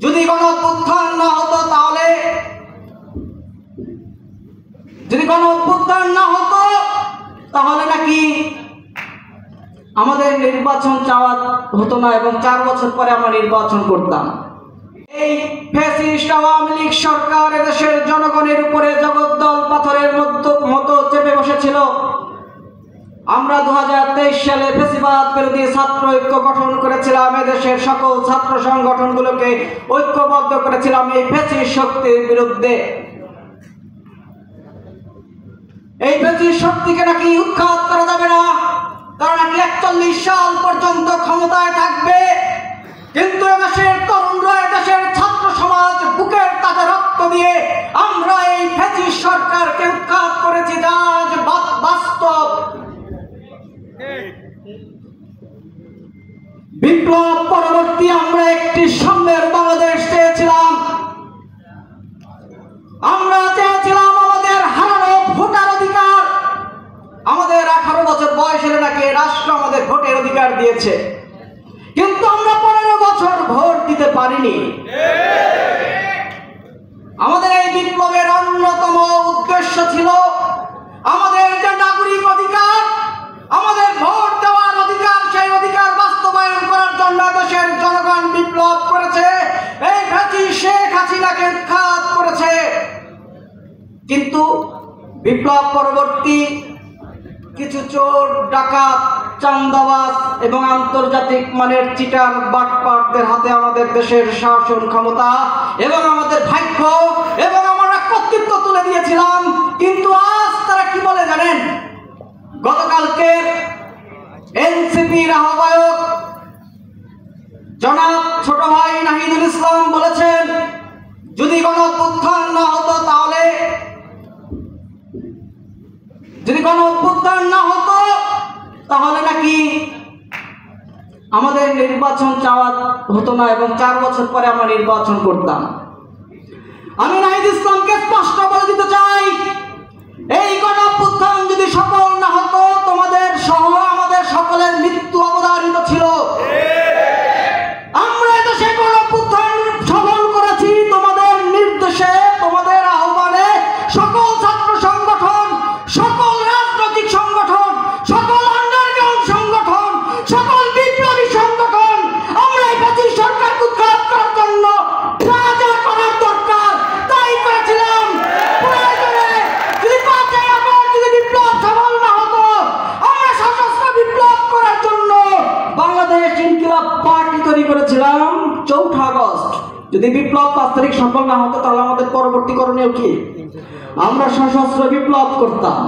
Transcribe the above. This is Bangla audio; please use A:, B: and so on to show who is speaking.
A: যদি কোনো অভ্যুত্থান না হতো তাহলে নাকি আমাদের নির্বাচন চাওয়া হতো না এবং 4 বছর পরে আমরা নির্বাচন করতাম। এই ফ্যাসিস্ট আওয়ামী লীগ সরকার এদেশের জনগণের উপরে জগদ্দল পাথরের মতো চেপে বসেছিল। আমরা 2023 সালে ফ্যাসিবাদ বিরোধী ছাত্র ঐক্য গঠন করেছিলাম। এদেশের সকল ছাত্র সংগঠনগুলোকে ঐক্যবদ্ধ করেছিলাম এই ফ্যাসিস্ট শক্তির বিরুদ্ধে। এই ফ্যাসিস্ট শক্তিকে নাকি উৎখাত করা যাবে না, তারা নাকি 41 সাল পর্যন্ত ক্ষমতায় থাকবে। কিন্তু এদেশের তরুণরা, এদেশের ছাত্র সমাজ বুকের তাজা রক্ত দিয়ে আমরা এই ফ্যাসিস্ট সরকারকে উৎখাত করেছি, যা আজ বাস্তব। বিপ্লব পরবর্তী আমরা একটি সাম্যের বাংলাদেশ চেয়েছিলাম। আমরা চেয়েছিলাম আমাদের হারানো ভোটার অধিকার। আমাদের 18 বছর বয়স হলে নাকি রাষ্ট্র আমাদের ভোটের অধিকার দিয়েছে, কিন্তু আমরা 15 বছর ভোট দিতে পারিনি। আমাদের এই বিপ্লবের অন্যতম উদ্দেশ্য ছিল আমাদের যে নাগরিক অধিকার, আমাদের ভোট দেওয়ার অধিকার, সেই অধিকার বাস্তবায়ন করার জন্য দেশের জনগণ বিপ্লব করেছে। এই ফ্যাসিস্ট শেখ হাসিনাকে উৎখাত করেছে। কিন্তু বিপ্লব পরবর্তী কিছু চোর, ডাকাত, চাঁদাবাজ এবং আন্তর্জাতিক মানের চিটার বাটপারদের হাতে আমাদের দেশের শাসন ক্ষমতা এবং আমাদের ভাগ্য এবং আমরা কর্তৃত্ব তুলে দিয়েছিলাম। কিন্তু আজ তারা কি বলে জানেন? গতকালকে এনসিপির আহ্বায়ক জনাব ছোট ভাই নাহিদুল ইসলাম বলেছেন, যদি কোনো অভ্যুত্থান না হতো তাহলে নাকি আমাদের নির্বাচন চাওয়া হতো না এবং 4 বছর পরে আমরা নির্বাচন করতাম। আমি নাহিদ ইসলামকে স্পষ্ট বলে দিতে চাই, এই গণঅভ্যুত্থান যদি সফল না হতো, তোমাদের সহ আমাদের সকলের মৃত্যু অবধারিত ছিল। আমরা এদেশে গণঅভ্যুত্থান সফল করেছি তোমাদের নির্দেশে, তোমাদের আহ্বানে। সকল ছাত্র সংগঠন, সকল রাজনৈতিক সংগঠন, সকল আন্ডারগ্রাউন্ড সংগঠন, সকল বিপ্লবী সংগঠন আমরা এই ফ্যাসিস্ট সরকারকে উৎখাত করার জন্য যা যা করার দরকার তাই করেছিলাম। প্রয়োজনে যদি 5 আগস্ট যদি বিপ্লব সফল না হতো, আমরা সশস্ত্র বিপ্লব করার জন্য বাংলাদেশ ইনকিলাব পার্টি তৈরি করেছিলাম 4 আগস্ট। যদি বিপ্লব 5 তারিখ সফল না হতো, তাহলে আমাদের পরবর্তী করণীয় কি? আমরা সশস্ত্র বিপ্লব করতাম।